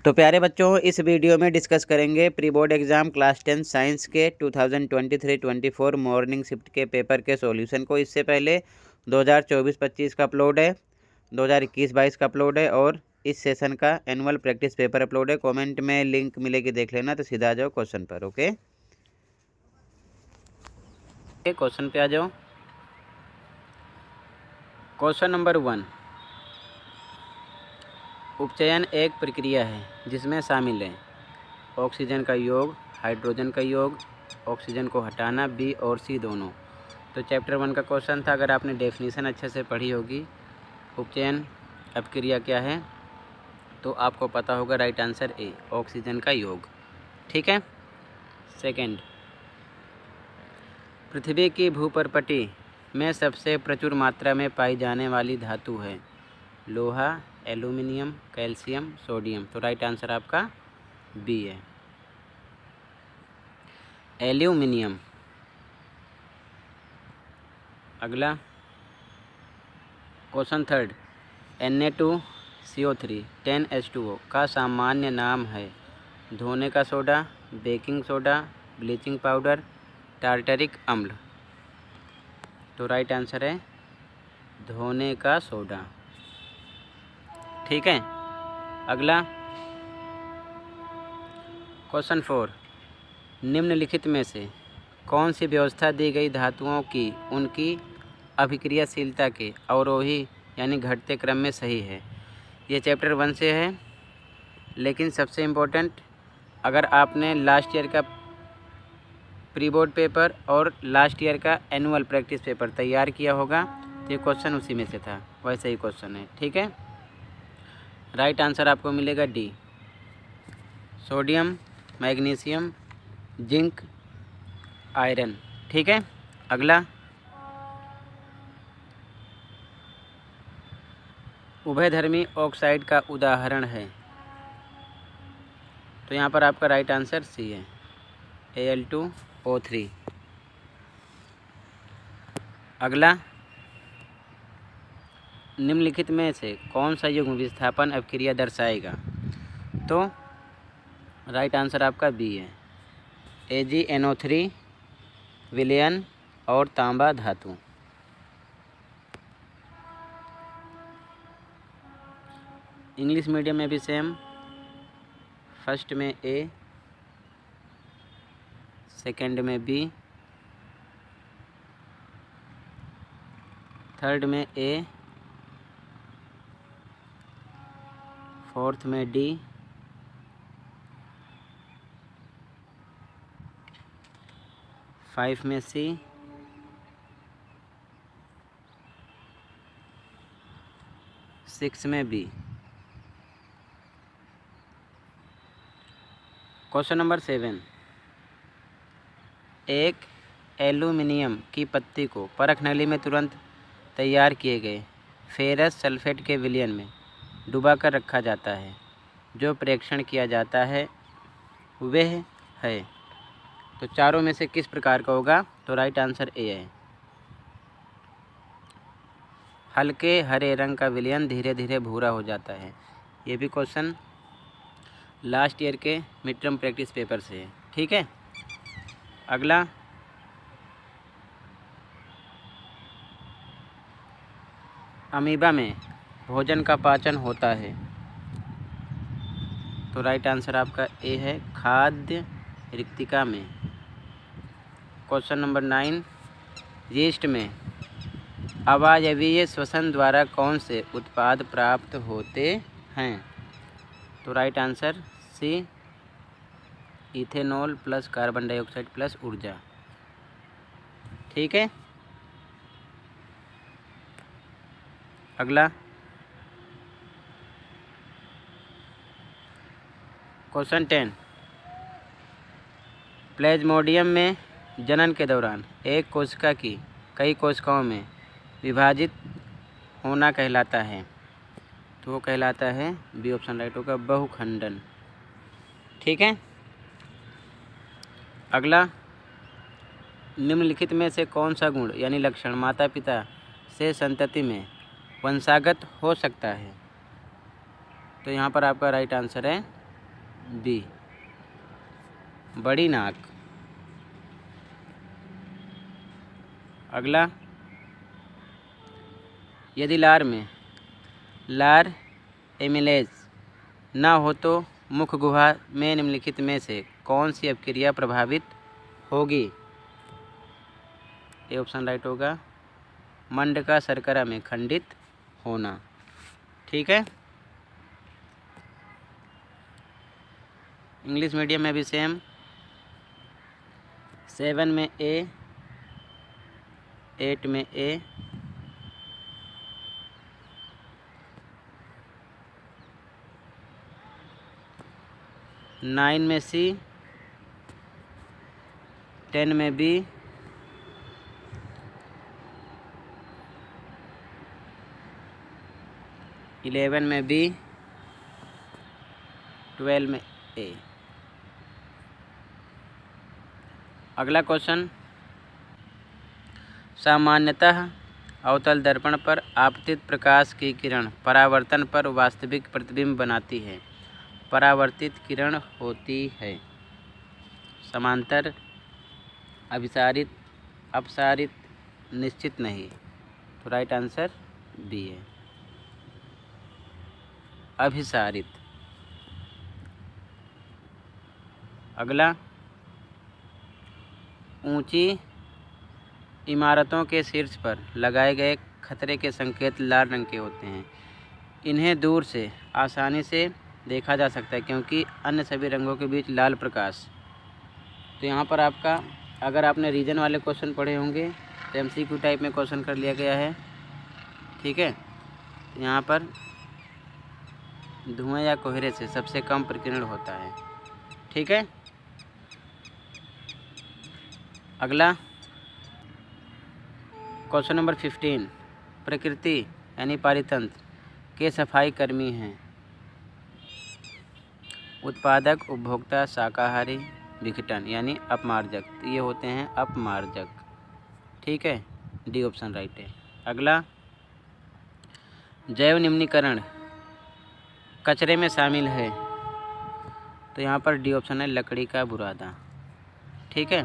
तो प्यारे बच्चों, इस वीडियो में डिस्कस करेंगे pre board exam class 10 science के 2023-24 मॉर्निंग शिफ्ट के पेपर के सॉल्यूशन को। इससे पहले 2024-25 का अपलोड है, 2021-22 का अपलोड है और इस सेशन का एनुअल प्रैक्टिस पेपर अपलोड है। कमेंट में लिंक मिलेगी, देख लेना। तो सीधा आ जाओ क्वेश्चन पर। ओके, क्वेश्चन पे आ जाओ। क्वेश्चन नंबर 1, उपचयन एक प्रक्रिया है जिसमें शामिल है ऑक्सीजन का योग, हाइड्रोजन का योग, ऑक्सीजन को हटाना, बी और सी दोनों। तो चैप्टर 1 का क्वेश्चन था। अगर आपने डेफिनेशन अच्छे से पढ़ी होगी उपचयन अपक्रिया क्या है, तो आपको पता होगा राइट आंसर ए, ऑक्सीजन का योग। ठीक है। सेकंड, पृथ्वी की भूपरपटी में सबसे प्रचुर मात्रा में पाई जाने वाली धातु है लोहा, एल्यूमिनियम, कैल्शियम, सोडियम। तो राइट आंसर आपका बी है, एल्यूमिनियम। अगला क्वेश्चन थर्ड, Na2CO3 10H2O का सामान्य नाम है धोने का soda, baking soda, bleaching powder, tartaric अम्ल। तो राइट आंसर है धोने का सोडा। ठीक है। अगला क्वेश्चन 4, निम्नलिखित में से कौन सी व्यवस्था दी गई धातुओं की उनकी अभिक्रियाशीलता के अवरोही यानी घटते क्रम में सही है। ये चैप्टर 1 से है, लेकिन सबसे इम्पोर्टेंट, अगर आपने लास्ट ईयर का प्री बोर्ड पेपर और लास्ट ईयर का एनुअल प्रैक्टिस पेपर तैयार किया होगा तो ये क्वेश्चन उसी में से था, वैसे ही क्वेश्चन है। ठीक है। राइट आंसर आपको मिलेगा D, sodium, magnesium, zinc, iron. ठीक है। अगला, उभयधर्मी ऑक्साइड का उदाहरण है। तो यहाँ पर आपका राइट आंसर सी है, Al2O3। अगला, निम्नलिखित में से कौन सा युग्म विस्थापन अपक्रिया दर्शाएगा। तो राइट आंसर आपका बी है, AgNO3 विलयन और तांबा धातु। इंग्लिश मीडियम में भी सेम, फर्स्ट में ए, सेकंड में बी, थर्ड में ए, फोर्थ में डी, फाइव में सी, सिक्स में बी। क्वेश्चन नंबर 7, एक एल्यूमिनियम की पत्ती को परख नली में तुरंत तैयार किए गए फेरस सल्फेट के विलयन में डुबाकर रखा जाता है। जो प्रेक्षण किया जाता है वह है, तो चारों में से किस प्रकार का होगा। तो राइट आंसर ए है, हल्के हरे रंग का विलयन धीरे धीरे भूरा हो जाता है। ये भी क्वेश्चन लास्ट ईयर के मिड टर्म प्रैक्टिस पेपर से है। ठीक है। अगला, अमीबा में भोजन का पाचन होता है। तो राइट आंसर आपका ए है, खाद्य रिक्तिका में। क्वेश्चन नंबर 9, यीस्ट में अवायवीय श्वसन द्वारा कौन से उत्पाद प्राप्त होते हैं। तो right answer C, ethanol plus carbon dioxide plus ऊर्जा। ठीक है। अगला, क्वेश्चन 10, प्लेज्मोडियम में जनन के दौरान एक कोशिका की कई कोशिकाओं में विभाजित होना कहलाता है। तो वो कहलाता है, बी ऑप्शन राइट होगा, बहुखंडन। ठीक है। अगला, निम्नलिखित में से कौन सा गुण यानी लक्षण माता पिता से संतति में वंशागत हो सकता है। तो यहाँ पर आपका राइट आंसर है बी बड़ी नाक। अगला, यदि लार एमिलेज ना हो तो मुख गुहा में निम्नलिखित में से कौन सी अपक्रिया प्रभावित होगी? ए ऑप्शन राइट होगा, मंड का शर्करा में खंडित होना। ठीक है, इंग्लिश मीडियम में भी सेम, 7 में ए, 8 में ए, 9 में सी, 10 में बी, 11 में बी, 12 में ए। अगला क्वेश्चन, सामान्यतः अवतल दर्पण पर आपतित प्रकाश की किरण परावर्तन पर वास्तविक प्रतिबिंब बनाती है। परावर्तित किरण होती है समांतर, अभिसारित, अपसारित, निश्चित नहीं। तो राइट आंसर बी है, अभिसारित। अगला, ऊंची इमारतों के शीर्ष पर लगाए गए खतरे के संकेत लाल रंग के होते हैं। इन्हें दूर से आसानी से देखा जा सकता है क्योंकि अन्य सभी रंगों के बीच लाल प्रकाश। तो यहाँ पर आपका, अगर आपने रीजन वाले क्वेश्चन पढ़े होंगे तो MCQ टाइप में क्वेश्चन कर लिया गया है। ठीक है, यहाँ पर धुआं या कोहरे से सबसे कम प्रकीर्णन होता है। ठीक है, अगला क्वेश्चन नंबर 15, प्रकृति यानी पारितंत्र के सफाई कर्मी हैं। उत्पादक, उपभोक्ता, शाकाहारी, विघटन यानी अपमार्जक। तो ये होते हैं अपमार्जक। ठीक है, डी ऑप्शन राइट है। अगला, जैव निम्नीकरण कचरे में शामिल है। तो यहाँ पर डी ऑप्शन है, लकड़ी का बुरादा। ठीक है,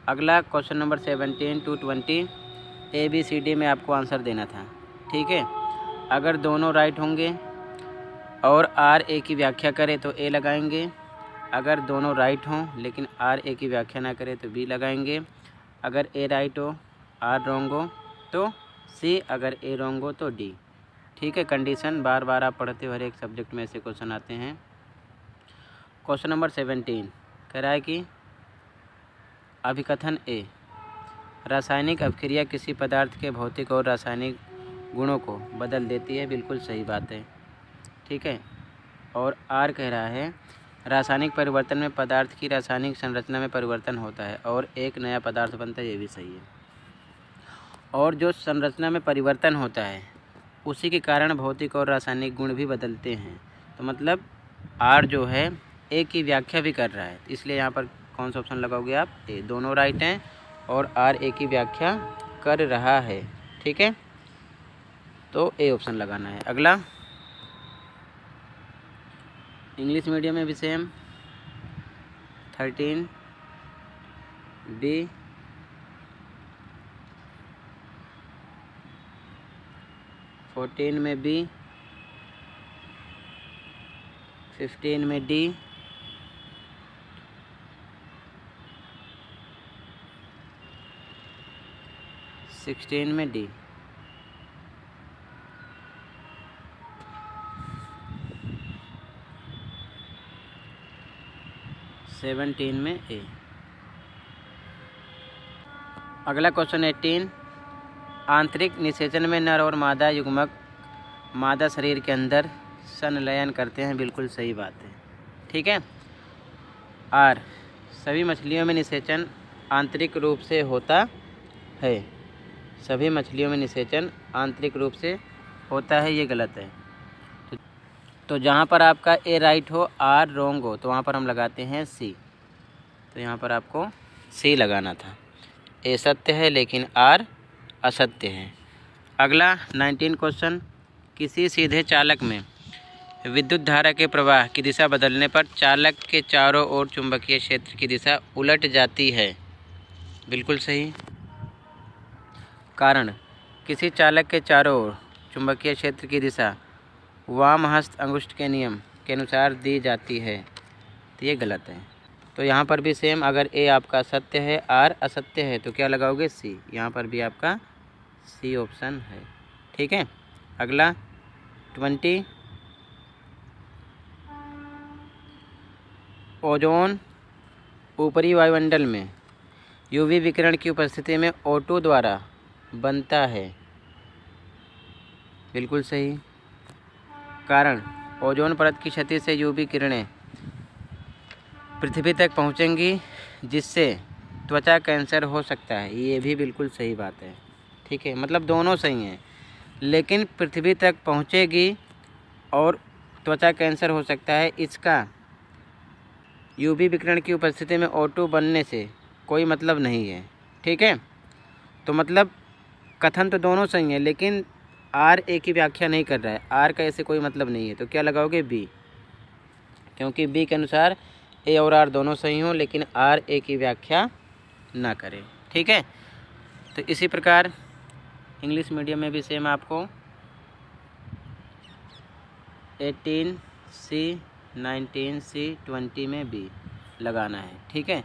अगला क्वेश्चन नंबर 17 to 20 ABCD में आपको आंसर देना था। ठीक है, अगर दोनों राइट होंगे और आर ए की व्याख्या करे तो ए लगाएंगे, अगर दोनों राइट हों लेकिन आर ए की व्याख्या ना करे तो बी लगाएंगे, अगर ए राइट हो आर रॉन्ग हो तो सी, अगर ए रॉन्ग हो तो डी। ठीक है, कंडीशन बार बार आप पढ़ते हो, हर एक सब्जेक्ट में ऐसे क्वेश्चन आते हैं। क्वेश्चन नंबर 17 कह रहा है कि अभिकथन ए, रासायनिक अपक्रिया किसी पदार्थ के भौतिक और रासायनिक गुणों को बदल देती है। बिल्कुल सही बात है। ठीक है, और आर कह रहा है रासायनिक परिवर्तन में पदार्थ की रासायनिक संरचना में परिवर्तन होता है और एक नया पदार्थ बनता है। ये भी सही है, और जो संरचना में परिवर्तन होता है उसी के कारण भौतिक और रासायनिक गुण भी बदलते हैं। तो मतलब आर जो है ए की व्याख्या भी कर रहा है, इसलिए यहाँ पर कौन सा ऑप्शन लगाओगे आप? ए। दोनों राइट हैं और आर ए की व्याख्या कर रहा है। ठीक है, तो ए ऑप्शन लगाना है। अगला, इंग्लिश मीडियम में भी सेम, 13 बी, 14 में बी, 15 में डी, 16 में डी। सेवनटीन में ए। अगला क्वेश्चन 18, आंतरिक निषेचन में नर और मादा युग्मक मादा शरीर के अंदर संलयन करते हैं। बिल्कुल सही बात है। ठीक है, आर, सभी मछलियों में निषेचन आंतरिक रूप से होता है। सभी मछलियों में निषेचन आंतरिक रूप से होता है, ये गलत है। तो जहाँ पर आपका ए राइट हो आर रॉन्ग हो तो वहाँ पर हम लगाते हैं सी। तो यहाँ पर आपको सी लगाना था। ए सत्य है लेकिन आर असत्य है। अगला 19 क्वेश्चन, किसी सीधे चालक में विद्युत धारा के प्रवाह की दिशा बदलने पर चालक के चारों ओर चुंबकीय क्षेत्र की दिशा उलट जाती है। बिल्कुल सही। कारण किसी चालक के चारों ओर चुंबकीय क्षेत्र की दिशा वामहस्त अंगुष्ठ के नियम के अनुसार दी जाती है, तो ये गलत है। तो यहाँ पर भी सेम, अगर ए आपका सत्य है, आर असत्य है, तो क्या लगाओगे? सी। यहाँ पर भी आपका सी ऑप्शन है। ठीक है। अगला 20, ओजोन ऊपरी वायुमंडल में यूवी विकिरण की उपस्थिति में O2 द्वारा बनता है। बिल्कुल सही। कारण ओजोन परत की क्षति से यूवी किरणें पृथ्वी तक पहुंचेंगी, जिससे त्वचा कैंसर हो सकता है। ये भी बिल्कुल सही बात है। ठीक है, मतलब दोनों सही हैं, लेकिन पृथ्वी तक पहुंचेगी और त्वचा कैंसर हो सकता है, इसका यूवी विकिरण की उपस्थिति में O2 बनने से कोई मतलब नहीं है। ठीक है, तो मतलब कथन तो दोनों सही है, लेकिन आर ए की व्याख्या नहीं कर रहा है। आर का ऐसे कोई मतलब नहीं है, तो क्या लगाओगे? बी। क्योंकि बी के अनुसार ए और आर दोनों सही हों, लेकिन आर ए की व्याख्या ना करें। ठीक है, तो इसी प्रकार इंग्लिश मीडियम में भी सेम आपको 18C, 19C, 20 में बी लगाना है। ठीक है।